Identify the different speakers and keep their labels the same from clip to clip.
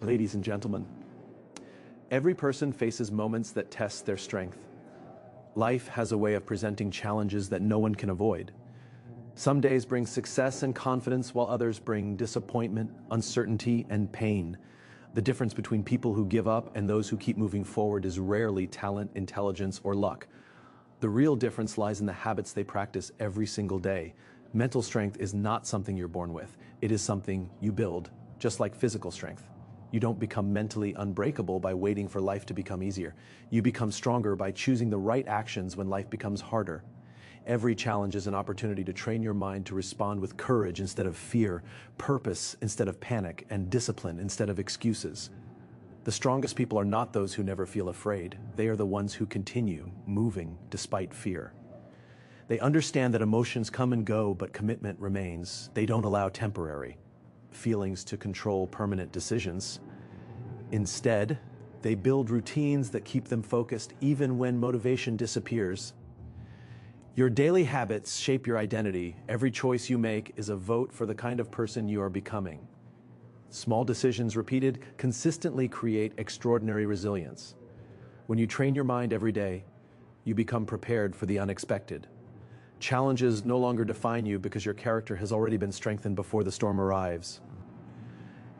Speaker 1: Ladies and gentlemen, every person faces moments that test their strength. Life has a way of presenting challenges that no one can avoid. Some days bring success and confidence, while others bring disappointment, uncertainty, and pain. The difference between people who give up and those who keep moving forward is rarely talent, intelligence, or luck. The real difference lies in the habits they practice every single day. Mental strength is not something you're born with. It is something you build, just like physical strength. You don't become mentally unbreakable by waiting for life to become easier. You become stronger by choosing the right actions when life becomes harder. Every challenge is an opportunity to train your mind to respond with courage instead of fear, purpose instead of panic, and discipline instead of excuses. The strongest people are not those who never feel afraid. They are the ones who continue moving despite fear. They understand that emotions come and go, but commitment remains. They don't allow temporary feelings to control permanent decisions. Instead, they build routines that keep them focused even when motivation disappears. Your daily habits shape your identity. Every choice you make is a vote for the kind of person you are becoming. Small decisions repeated consistently create extraordinary resilience. When you train your mind every day, you become prepared for the unexpected. Challenges no longer define you because your character has already been strengthened before the storm arrives.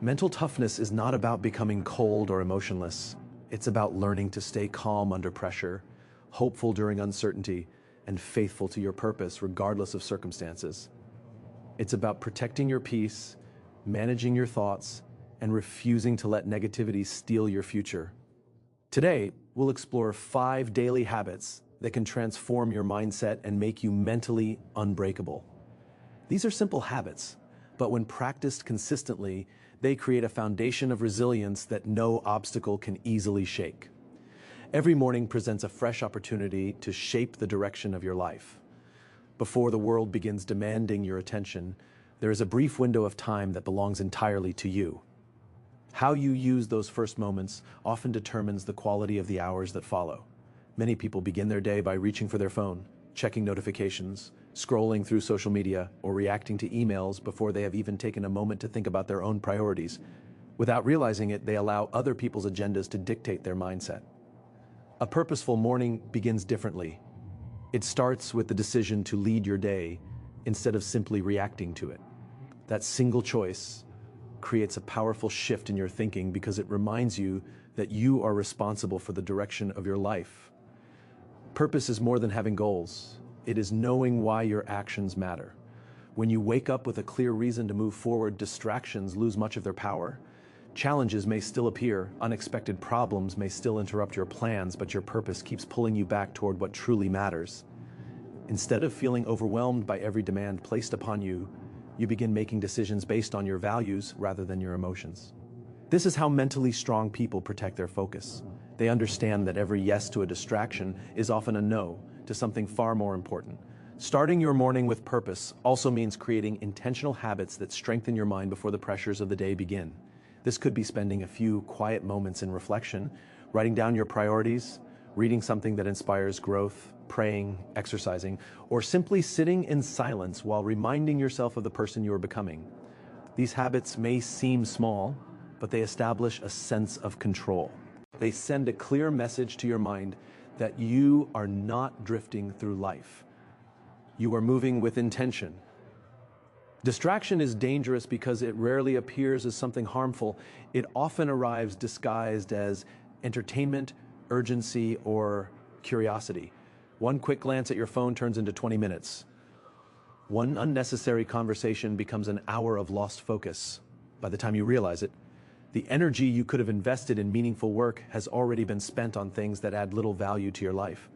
Speaker 1: Mental toughness is not about becoming cold or emotionless. It's about learning to stay calm under pressure, hopeful during uncertainty, and faithful to your purpose regardless of circumstances. It's about protecting your peace, managing your thoughts, and refusing to let negativity steal your future. Today, we'll explore 5 daily habits that can transform your mindset and make you mentally unbreakable. These are simple habits, but when practiced consistently, they create a foundation of resilience that no obstacle can easily shake. Every morning presents a fresh opportunity to shape the direction of your life. Before the world begins demanding your attention, there is a brief window of time that belongs entirely to you. How you use those first moments often determines the quality of the hours that follow. Many people begin their day by reaching for their phone, checking notifications, scrolling through social media, or reacting to emails before they have even taken a moment to think about their own priorities. Without realizing it, they allow other people's agendas to dictate their mindset. A purposeful morning begins differently. It starts with the decision to lead your day instead of simply reacting to it. That single choice creates a powerful shift in your thinking because it reminds you that you are responsible for the direction of your life. Purpose is more than having goals. It is knowing why your actions matter. When you wake up with a clear reason to move forward, distractions lose much of their power. Challenges may still appear, unexpected problems may still interrupt your plans, but your purpose keeps pulling you back toward what truly matters. Instead of feeling overwhelmed by every demand placed upon you, you begin making decisions based on your values rather than your emotions. This is how mentally strong people protect their focus. They understand that every yes to a distraction is often a no to something far more important. Starting your morning with purpose also means creating intentional habits that strengthen your mind before the pressures of the day begin. This could be spending a few quiet moments in reflection, writing down your priorities, reading something that inspires growth, praying, exercising, or simply sitting in silence while reminding yourself of the person you are becoming. These habits may seem small, but they establish a sense of control. They send a clear message to your mind that you are not drifting through life. You are moving with intention. Distraction is dangerous because it rarely appears as something harmful. It often arrives disguised as entertainment, urgency, or curiosity. One quick glance at your phone turns into 20 minutes. One unnecessary conversation becomes an hour of lost focus. By the time you realize it, the energy you could have invested in meaningful work has already been spent on things that add little value to your life.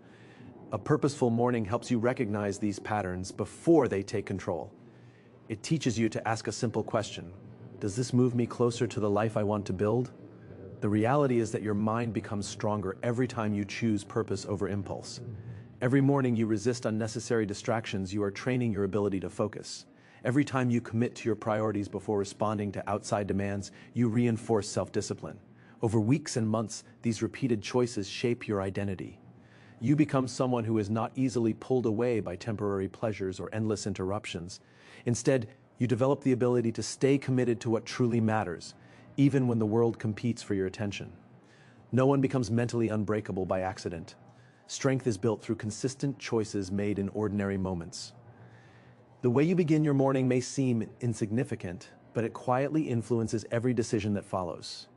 Speaker 1: A purposeful morning helps you recognize these patterns before they take control. It teaches you to ask a simple question: does this move me closer to the life I want to build? The reality is that your mind becomes stronger every time you choose purpose over impulse. Every morning you resist unnecessary distractions, you are training your ability to focus. Every time you commit to your priorities before responding to outside demands, you reinforce self-discipline. Over weeks and months, these repeated choices shape your identity. You become someone who is not easily pulled away by temporary pleasures or endless interruptions. Instead, you develop the ability to stay committed to what truly matters. even when the world competes for your attention. No one becomes mentally unbreakable by accident. Strength is built through consistent choices made in ordinary moments. The way you begin your morning may seem insignificant, but it quietly influences every decision that follows.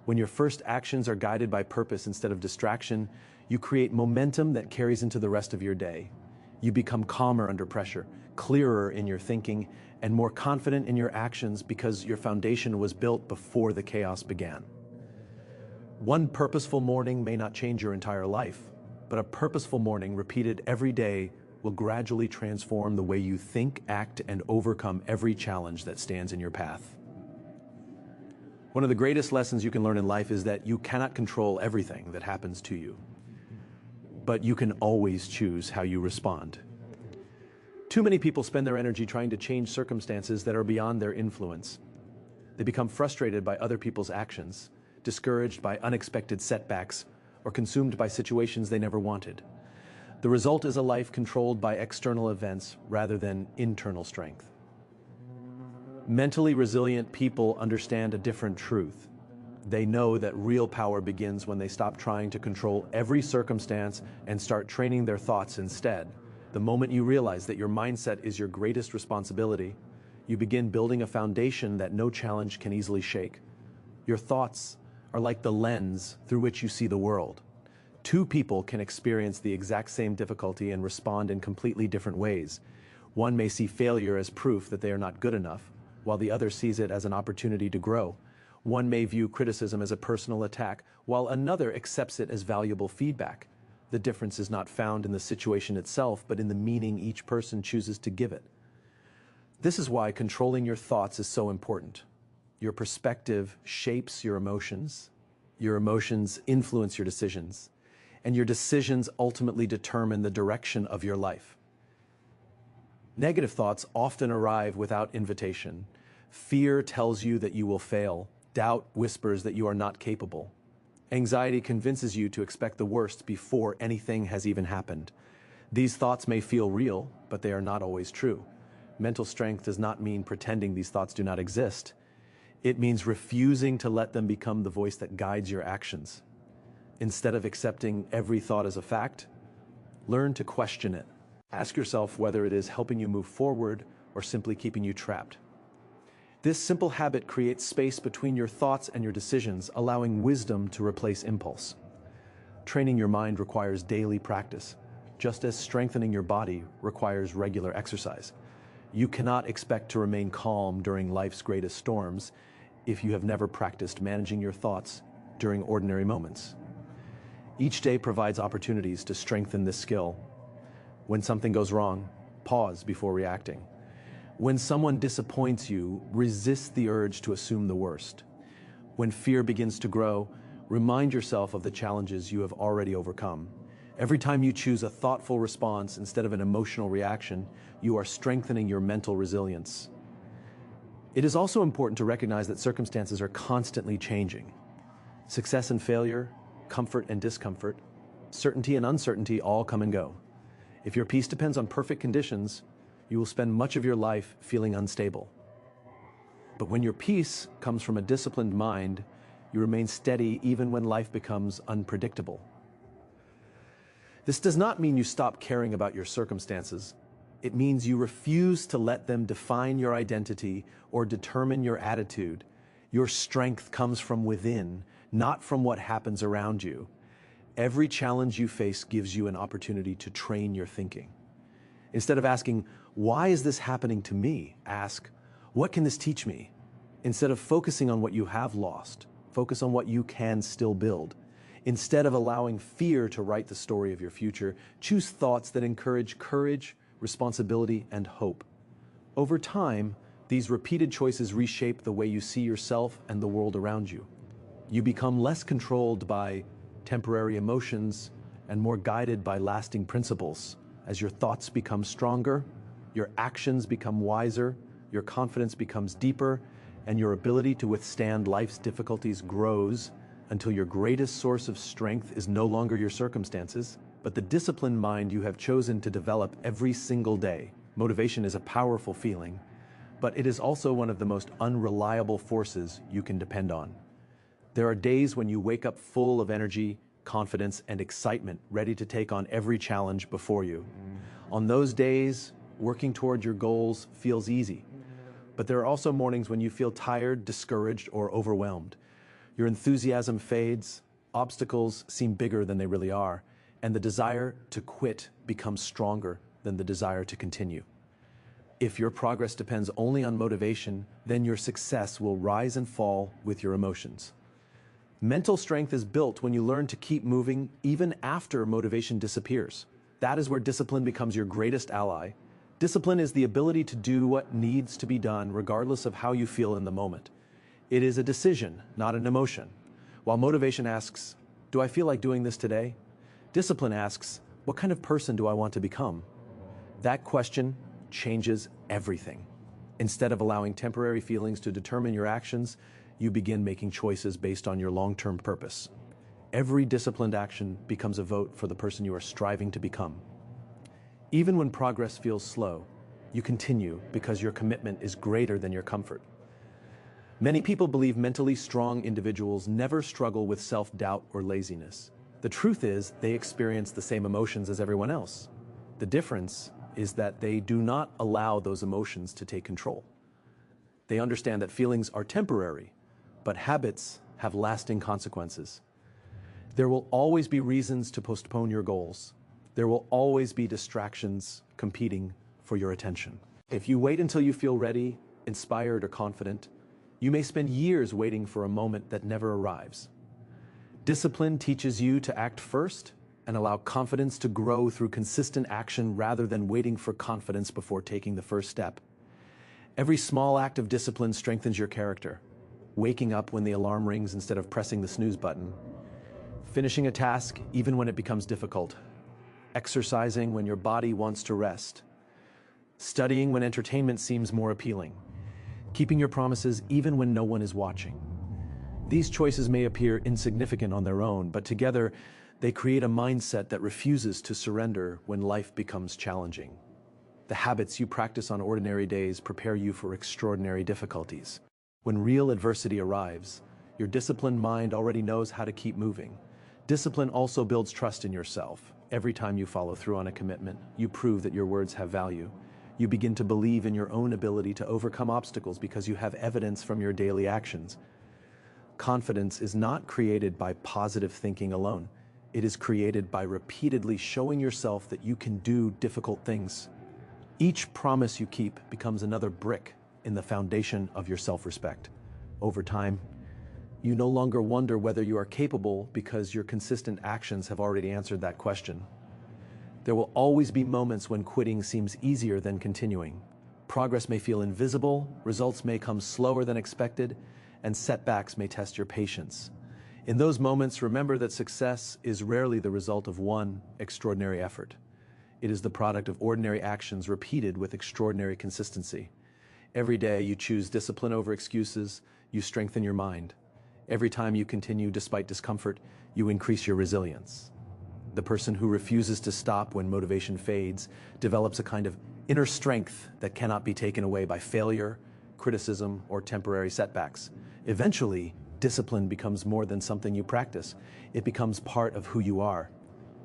Speaker 1: When your first actions are guided by purpose instead of distraction, you create momentum that carries into the rest of your day. You become calmer under pressure, clearer in your thinking, and more confident in your actions because your foundation was built before the chaos began. One purposeful morning may not change your entire life, but a purposeful morning repeated every day will gradually transform the way you think, act, and overcome every challenge that stands in your path. One of the greatest lessons you can learn in life is that you cannot control everything that happens to you, but you can always choose how you respond. Too many people spend their energy trying to change circumstances that are beyond their influence. They become frustrated by other people's actions, discouraged by unexpected setbacks, or consumed by situations they never wanted. The result is a life controlled by external events rather than internal strength. Mentally resilient people understand a different truth. They know that real power begins when they stop trying to control every circumstance and start training their thoughts instead. The moment you realize that your mindset is your greatest responsibility, you begin building a foundation that no challenge can easily shake. Your thoughts are like the lens through which you see the world. Two people can experience the exact same difficulty and respond in completely different ways. One may see failure as proof that they are not good enough, while the other sees it as an opportunity to grow. One may view criticism as a personal attack, while another accepts it as valuable feedback. The difference is not found in the situation itself, but in the meaning each person chooses to give it. This is why controlling your thoughts is so important. Your perspective shapes your emotions influence your decisions, and your decisions ultimately determine the direction of your life. Negative thoughts often arrive without invitation. Fear tells you that you will fail. Doubt whispers that you are not capable. Anxiety convinces you to expect the worst before anything has even happened. These thoughts may feel real, but they are not always true. Mental strength does not mean pretending these thoughts do not exist. It means refusing to let them become the voice that guides your actions. Instead of accepting every thought as a fact, learn to question it. Ask yourself whether it is helping you move forward or simply keeping you trapped. This simple habit creates space between your thoughts and your decisions, allowing wisdom to replace impulse. Training your mind requires daily practice, just as strengthening your body requires regular exercise. You cannot expect to remain calm during life's greatest storms if you have never practiced managing your thoughts during ordinary moments. Each day provides opportunities to strengthen this skill. When something goes wrong, pause before reacting. When someone disappoints you, resist the urge to assume the worst. When fear begins to grow, remind yourself of the challenges you have already overcome. Every time you choose a thoughtful response instead of an emotional reaction, you are strengthening your mental resilience. It is also important to recognize that circumstances are constantly changing. Success and failure, comfort and discomfort, certainty and uncertainty all come and go. If your peace depends on perfect conditions, you will spend much of your life feeling unstable. But when your peace comes from a disciplined mind, you remain steady even when life becomes unpredictable. This does not mean you stop caring about your circumstances. It means you refuse to let them define your identity or determine your attitude. Your strength comes from within, not from what happens around you. Every challenge you face gives you an opportunity to train your thinking. Instead of asking, "Why is this happening to me?" ask, "What can this teach me?" Instead of focusing on what you have lost, focus on what you can still build. Instead of allowing fear to write the story of your future, choose thoughts that encourage courage, responsibility, and hope. Over time, these repeated choices reshape the way you see yourself and the world around you. You become less controlled by temporary emotions and more guided by lasting principles. As your thoughts become stronger, your actions become wiser, your confidence becomes deeper, and your ability to withstand life's difficulties grows until your greatest source of strength is no longer your circumstances, but the disciplined mind you have chosen to develop every single day. Motivation is a powerful feeling, but it is also one of the most unreliable forces you can depend on. There are days when you wake up full of energy, confidence, and excitement, ready to take on every challenge before you. On those days, working toward your goals feels easy. But there are also mornings when you feel tired, discouraged, or overwhelmed. Your enthusiasm fades, obstacles seem bigger than they really are, and the desire to quit becomes stronger than the desire to continue. If your progress depends only on motivation, then your success will rise and fall with your emotions. Mental strength is built when you learn to keep moving even after motivation disappears. That is where discipline becomes your greatest ally. Discipline is the ability to do what needs to be done regardless of how you feel in the moment. It is a decision, not an emotion. While motivation asks, "Do I feel like doing this today?" Discipline asks, "What kind of person do I want to become?" That question changes everything. Instead of allowing temporary feelings to determine your actions, you begin making choices based on your long-term purpose. Every disciplined action becomes a vote for the person you are striving to become. Even when progress feels slow, you continue because your commitment is greater than your comfort. Many people believe mentally strong individuals never struggle with self-doubt or laziness. The truth is, they experience the same emotions as everyone else. The difference is that they do not allow those emotions to take control. They understand that feelings are temporary, but habits have lasting consequences. There will always be reasons to postpone your goals. There will always be distractions competing for your attention. If you wait until you feel ready, inspired, or confident, you may spend years waiting for a moment that never arrives. Discipline teaches you to act first and allow confidence to grow through consistent action rather than waiting for confidence before taking the first step. Every small act of discipline strengthens your character. Waking up when the alarm rings instead of pressing the snooze button. Finishing a task even when it becomes difficult. Exercising when your body wants to rest. Studying when entertainment seems more appealing. Keeping your promises even when no one is watching. These choices may appear insignificant on their own, but together they create a mindset that refuses to surrender when life becomes challenging. The habits you practice on ordinary days prepare you for extraordinary difficulties. When real adversity arrives, your disciplined mind already knows how to keep moving. Discipline also builds trust in yourself. Every time you follow through on a commitment, you prove that your words have value. You begin to believe in your own ability to overcome obstacles because you have evidence from your daily actions. Confidence is not created by positive thinking alone. It is created by repeatedly showing yourself that you can do difficult things. Each promise you keep becomes another brick in the foundation of your self-respect. Over time, you no longer wonder whether you are capable because your consistent actions have already answered that question. There will always be moments when quitting seems easier than continuing. Progress may feel invisible, results may come slower than expected, and setbacks may test your patience. In those moments, remember that success is rarely the result of one extraordinary effort. It is the product of ordinary actions repeated with extraordinary consistency. Every day you choose discipline over excuses, you strengthen your mind. Every time you continue despite discomfort, you increase your resilience. The person who refuses to stop when motivation fades develops a kind of inner strength that cannot be taken away by failure, criticism, or temporary setbacks. Eventually, discipline becomes more than something you practice. It becomes part of who you are,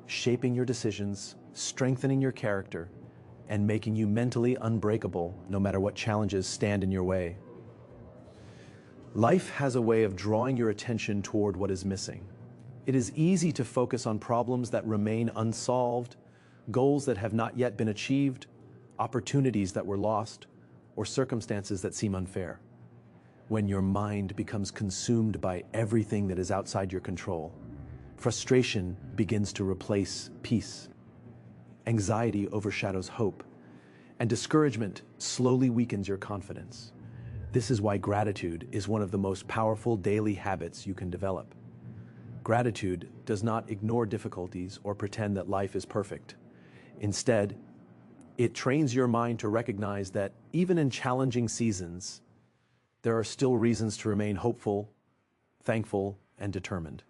Speaker 1: shaping your decisions, strengthening your character, and making you mentally unbreakable no matter what challenges stand in your way. Life has a way of drawing your attention toward what is missing. It is easy to focus on problems that remain unsolved, goals that have not yet been achieved, opportunities that were lost, or circumstances that seem unfair. When your mind becomes consumed by everything that is outside your control, frustration begins to replace peace. Anxiety overshadows hope, and discouragement slowly weakens your confidence. This is why gratitude is one of the most powerful daily habits you can develop. Gratitude does not ignore difficulties or pretend that life is perfect. Instead, it trains your mind to recognize that even in challenging seasons, there are still reasons to remain hopeful, thankful, and determined.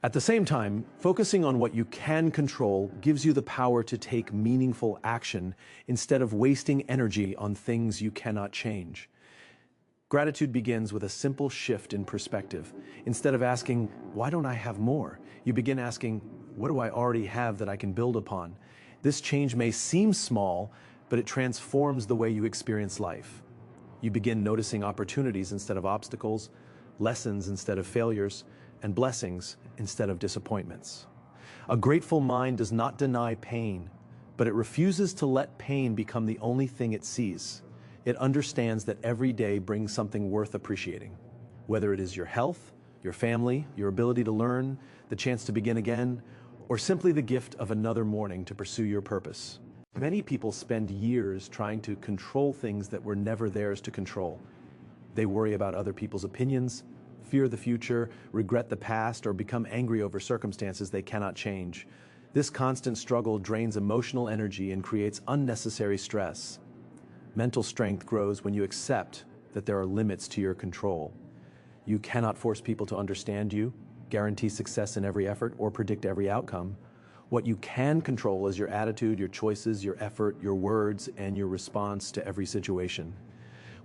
Speaker 1: At the same time, focusing on what you can control gives you the power to take meaningful action instead of wasting energy on things you cannot change. Gratitude begins with a simple shift in perspective. Instead of asking, "Why don't I have more?" you begin asking, "What do I already have that I can build upon?" This change may seem small, but it transforms the way you experience life. You begin noticing opportunities instead of obstacles, lessons instead of failures, and blessings instead of disappointments. A grateful mind does not deny pain, but it refuses to let pain become the only thing it sees. It understands that every day brings something worth appreciating. Whether it is your health, your family, your ability to learn, the chance to begin again, or simply the gift of another morning to pursue your purpose. Many people spend years trying to control things that were never theirs to control. They worry about other people's opinions, fear the future, regret the past, or become angry over circumstances they cannot change. This constant struggle drains emotional energy and creates unnecessary stress. Mental strength grows when you accept that there are limits to your control. You cannot force people to understand you, guarantee success in every effort, or predict every outcome. What you can control is your attitude, your choices, your effort, your words, and your response to every situation.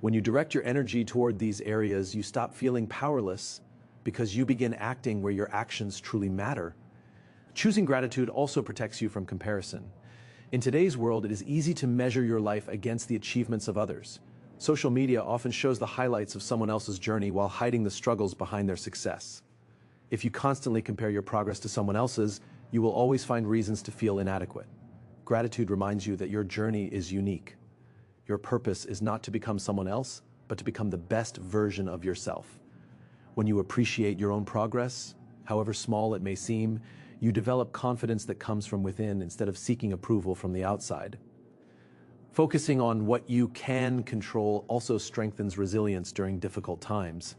Speaker 1: When you direct your energy toward these areas, you stop feeling powerless because you begin acting where your actions truly matter. Choosing gratitude also protects you from comparison. In today's world, it is easy to measure your life against the achievements of others. Social media often shows the highlights of someone else's journey while hiding the struggles behind their success. If you constantly compare your progress to someone else's, you will always find reasons to feel inadequate. Gratitude reminds you that your journey is unique. Your purpose is not to become someone else, but to become the best version of yourself. When you appreciate your own progress, however small it may seem, you develop confidence that comes from within instead of seeking approval from the outside. Focusing on what you can control also strengthens resilience during difficult times.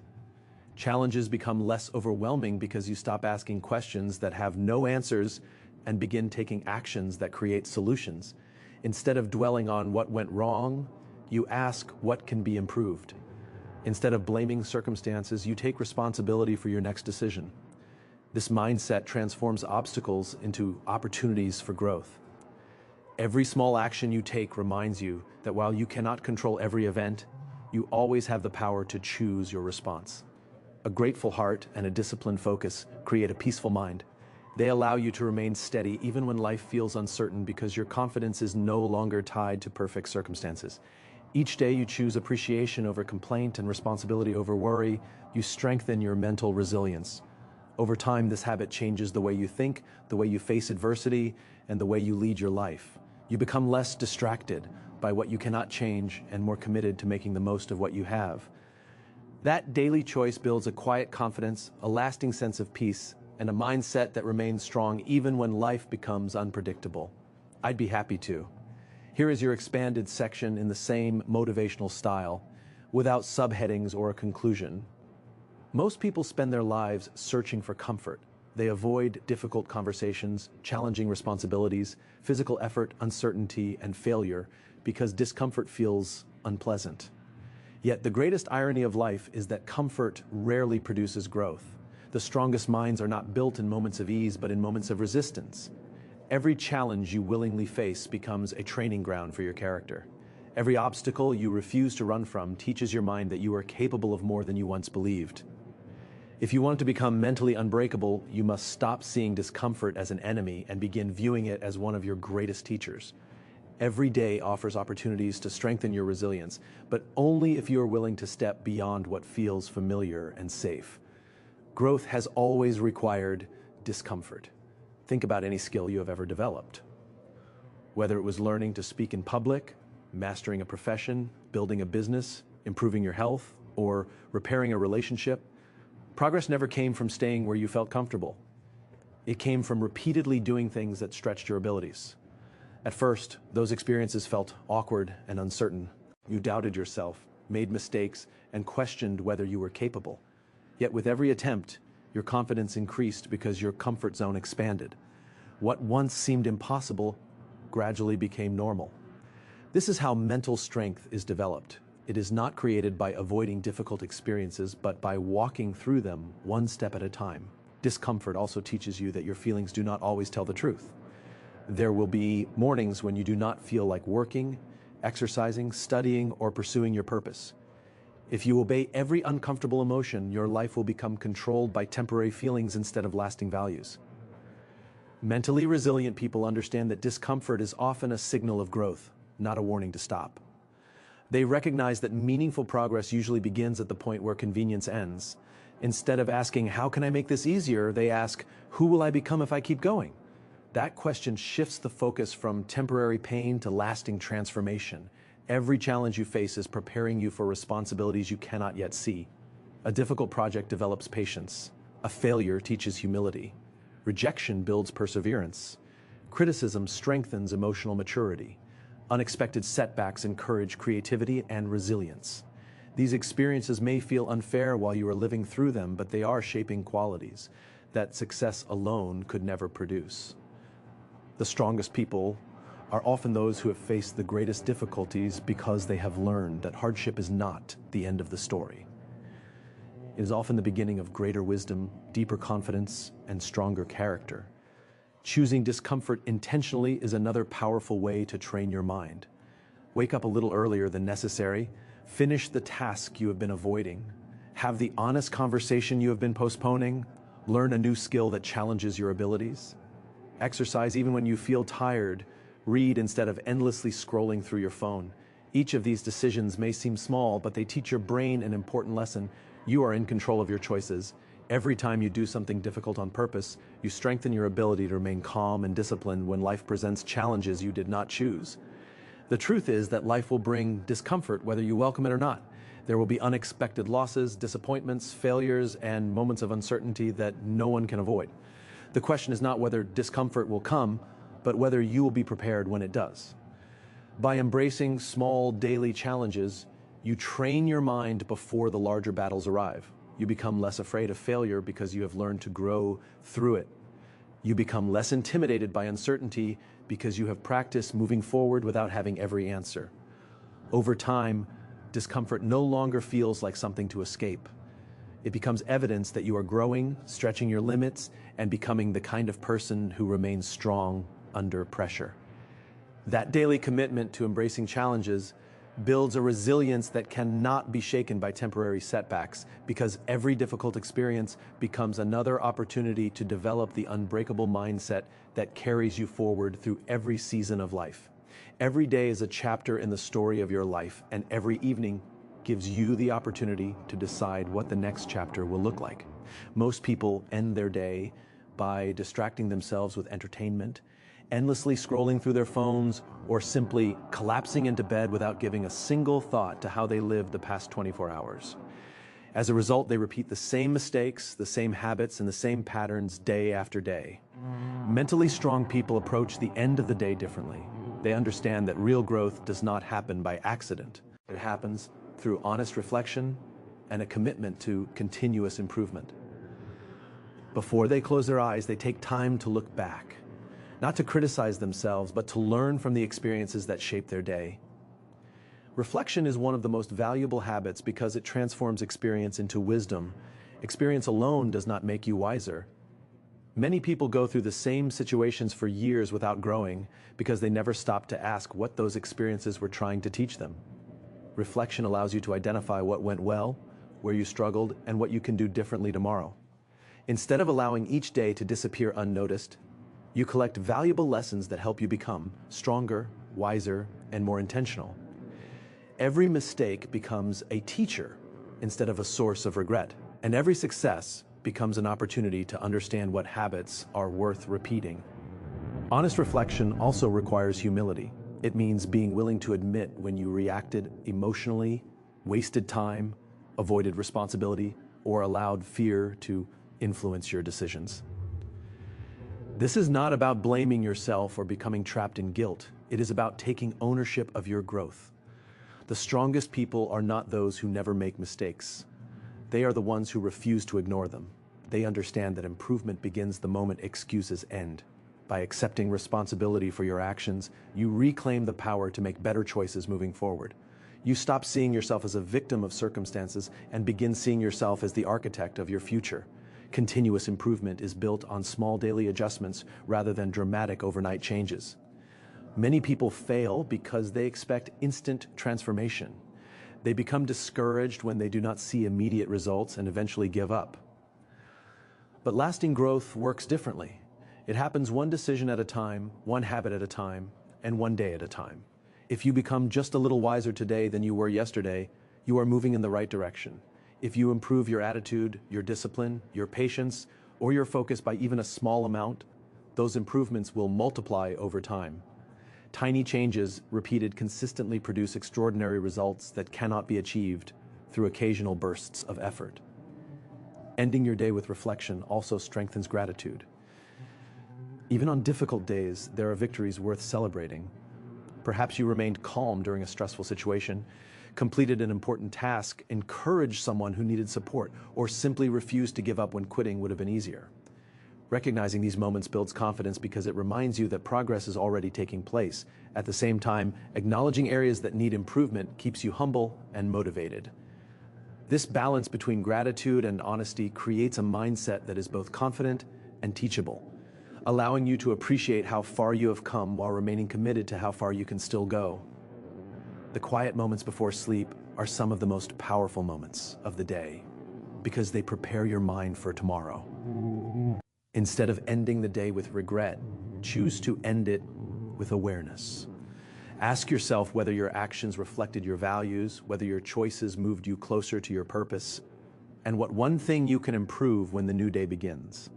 Speaker 1: Challenges become less overwhelming because you stop asking questions that have no answers and begin taking actions that create solutions. Instead of dwelling on what went wrong, you ask what can be improved. Instead of blaming circumstances, you take responsibility for your next decision. This mindset transforms obstacles into opportunities for growth. Every small action you take reminds you that while you cannot control every event, you always have the power to choose your response. A grateful heart and a disciplined focus create a peaceful mind. They allow you to remain steady even when life feels uncertain because your confidence is no longer tied to perfect circumstances. Each day you choose appreciation over complaint and responsibility over worry. You strengthen your mental resilience. Over time, this habit changes the way you think, the way you face adversity, and the way you lead your life. You become less distracted by what you cannot change and more committed to making the most of what you have. That daily choice builds a quiet confidence, a lasting sense of peace, and a mindset that remains strong even when life becomes unpredictable. I'd be happy to. Here is your expanded section in the same motivational style, without subheadings or a conclusion. Most people spend their lives searching for comfort. They avoid difficult conversations, challenging responsibilities, physical effort, uncertainty, and failure because discomfort feels unpleasant. Yet the greatest irony of life is that comfort rarely produces growth. The strongest minds are not built in moments of ease, but in moments of resistance. Every challenge you willingly face becomes a training ground for your character. Every obstacle you refuse to run from teaches your mind that you are capable of more than you once believed. If you want to become mentally unbreakable, you must stop seeing discomfort as an enemy and begin viewing it as one of your greatest teachers. Every day offers opportunities to strengthen your resilience, but only if you are willing to step beyond what feels familiar and safe. Growth has always required discomfort. Think about any skill you have ever developed. Whether it was learning to speak in public, mastering a profession, building a business, improving your health, or repairing a relationship, progress never came from staying where you felt comfortable. It came from repeatedly doing things that stretched your abilities. At first, those experiences felt awkward and uncertain. You doubted yourself, made mistakes, and questioned whether you were capable. Yet with every attempt, your confidence increased because your comfort zone expanded. What once seemed impossible gradually became normal. This is how mental strength is developed. It is not created by avoiding difficult experiences, but by walking through them one step at a time. Discomfort also teaches you that your feelings do not always tell the truth. There will be mornings when you do not feel like working, exercising, studying, or pursuing your purpose. If you obey every uncomfortable emotion, your life will become controlled by temporary feelings instead of lasting values. Mentally resilient people understand that discomfort is often a signal of growth, not a warning to stop. They recognize that meaningful progress usually begins at the point where convenience ends. Instead of asking, "How can I make this easier?" they ask, "Who will I become if I keep going?" That question shifts the focus from temporary pain to lasting transformation. Every challenge you face is preparing you for responsibilities you cannot yet see. A difficult project develops patience. A failure teaches humility. Rejection builds perseverance. Criticism strengthens emotional maturity. Unexpected setbacks encourage creativity and resilience. These experiences may feel unfair while you are living through them, but they are shaping qualities that success alone could never produce. The strongest people are often those who have faced the greatest difficulties because they have learned that hardship is not the end of the story. It is often the beginning of greater wisdom, deeper confidence, and stronger character. Choosing discomfort intentionally is another powerful way to train your mind. Wake up a little earlier than necessary, finish the task you have been avoiding, have the honest conversation you have been postponing, learn a new skill that challenges your abilities. Exercise even when you feel tired, read instead of endlessly scrolling through your phone. Each of these decisions may seem small, but they teach your brain an important lesson. You are in control of your choices. Every time you do something difficult on purpose, you strengthen your ability to remain calm and disciplined when life presents challenges you did not choose. The truth is that life will bring discomfort whether you welcome it or not. There will be unexpected losses, disappointments, failures, and moments of uncertainty that no one can avoid. The question is not whether discomfort will come, but whether you will be prepared when it does. By embracing small daily challenges, you train your mind before the larger battles arrive. You become less afraid of failure because you have learned to grow through it. You become less intimidated by uncertainty because you have practiced moving forward without having every answer. Over time, discomfort no longer feels like something to escape. It becomes evidence that you are growing, stretching your limits, and becoming the kind of person who remains strong under pressure. That daily commitment to embracing challenges builds a resilience that cannot be shaken by temporary setbacks, because every difficult experience becomes another opportunity to develop the unbreakable mindset that carries you forward through every season of life. Every day is a chapter in the story of your life, and every evening gives you the opportunity to decide what the next chapter will look like. Most people end their day by distracting themselves with entertainment, endlessly scrolling through their phones, or simply collapsing into bed without giving a single thought to how they lived the past 24 hours. As a result, they repeat the same mistakes, the same habits, and the same patterns day after day. Mentally strong people approach the end of the day differently. They understand that real growth does not happen by accident. It happens through honest reflection and a commitment to continuous improvement. Before they close their eyes, they take time to look back. Not to criticize themselves, but to learn from the experiences that shape their day. Reflection is one of the most valuable habits because it transforms experience into wisdom. Experience alone does not make you wiser. Many people go through the same situations for years without growing because they never stopped to ask what those experiences were trying to teach them. Reflection allows you to identify what went well, where you struggled, and what you can do differently tomorrow. Instead of allowing each day to disappear unnoticed, you collect valuable lessons that help you become stronger, wiser, and more intentional. Every mistake becomes a teacher instead of a source of regret, and every success becomes an opportunity to understand what habits are worth repeating. Honest reflection also requires humility. It means being willing to admit when you reacted emotionally, wasted time, avoided responsibility, or allowed fear to influence your decisions. This is not about blaming yourself or becoming trapped in guilt. It is about taking ownership of your growth. The strongest people are not those who never make mistakes. They are the ones who refuse to ignore them. They understand that improvement begins the moment excuses end. By accepting responsibility for your actions, you reclaim the power to make better choices moving forward. You stop seeing yourself as a victim of circumstances and begin seeing yourself as the architect of your future. Continuous improvement is built on small daily adjustments rather than dramatic overnight changes. Many people fail because they expect instant transformation. They become discouraged when they do not see immediate results and eventually give up. But lasting growth works differently. It happens one decision at a time, one habit at a time, and one day at a time. If you become just a little wiser today than you were yesterday, you are moving in the right direction. If you improve your attitude, your discipline, your patience, or your focus by even a small amount, those improvements will multiply over time. Tiny changes repeated consistently produce extraordinary results that cannot be achieved through occasional bursts of effort. Ending your day with reflection also strengthens gratitude. Even on difficult days, there are victories worth celebrating. Perhaps you remained calm during a stressful situation, completed an important task, encouraged someone who needed support, or simply refused to give up when quitting would have been easier. Recognizing these moments builds confidence because it reminds you that progress is already taking place. At the same time, acknowledging areas that need improvement keeps you humble and motivated. This balance between gratitude and honesty creates a mindset that is both confident and teachable, allowing you to appreciate how far you have come while remaining committed to how far you can still go. The quiet moments before sleep are some of the most powerful moments of the day because they prepare your mind for tomorrow. Instead of ending the day with regret, choose to end it with awareness. Ask yourself whether your actions reflected your values, whether your choices moved you closer to your purpose, and what one thing you can improve when the new day begins.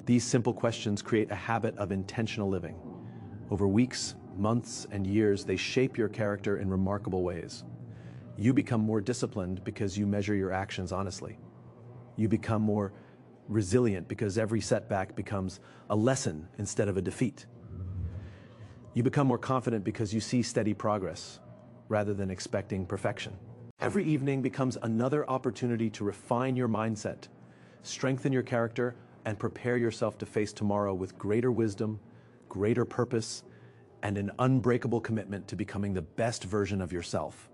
Speaker 1: These simple questions create a habit of intentional living. Over weeks, months, and years, they shape your character in remarkable ways. You become more disciplined because you measure your actions honestly. You become more resilient because every setback becomes a lesson instead of a defeat. You become more confident because you see steady progress rather than expecting perfection. Every evening becomes another opportunity to refine your mindset, strengthen your character, and prepare yourself to face tomorrow with greater wisdom, greater purpose, and an unbreakable commitment to becoming the best version of yourself.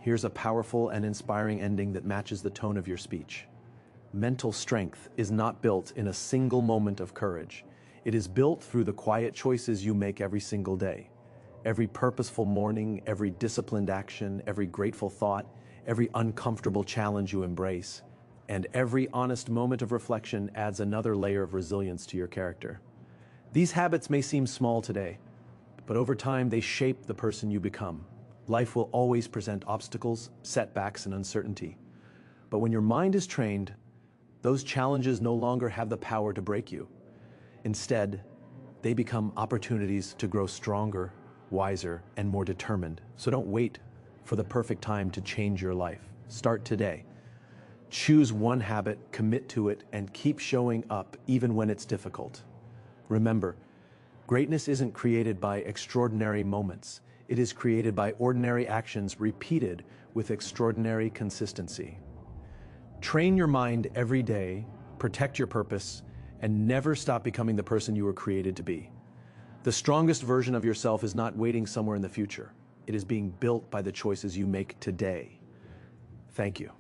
Speaker 1: Here's a powerful and inspiring ending that matches the tone of your speech. Mental strength is not built in a single moment of courage. It is built through the quiet choices you make every single day. Every purposeful morning, every disciplined action, every grateful thought, every uncomfortable challenge you embrace, and every honest moment of reflection adds another layer of resilience to your character. These habits may seem small today, but over time they shape the person you become. Life will always present obstacles, setbacks, and uncertainty. But when your mind is trained, those challenges no longer have the power to break you. Instead, they become opportunities to grow stronger, wiser, and more determined. So don't wait for the perfect time to change your life. Start today. Choose one habit, commit to it, and keep showing up even when it's difficult. Remember, greatness isn't created by extraordinary moments. It is created by ordinary actions repeated with extraordinary consistency. Train your mind every day, protect your purpose, and never stop becoming the person you were created to be. The strongest version of yourself is not waiting somewhere in the future. It is being built by the choices you make today. Thank you.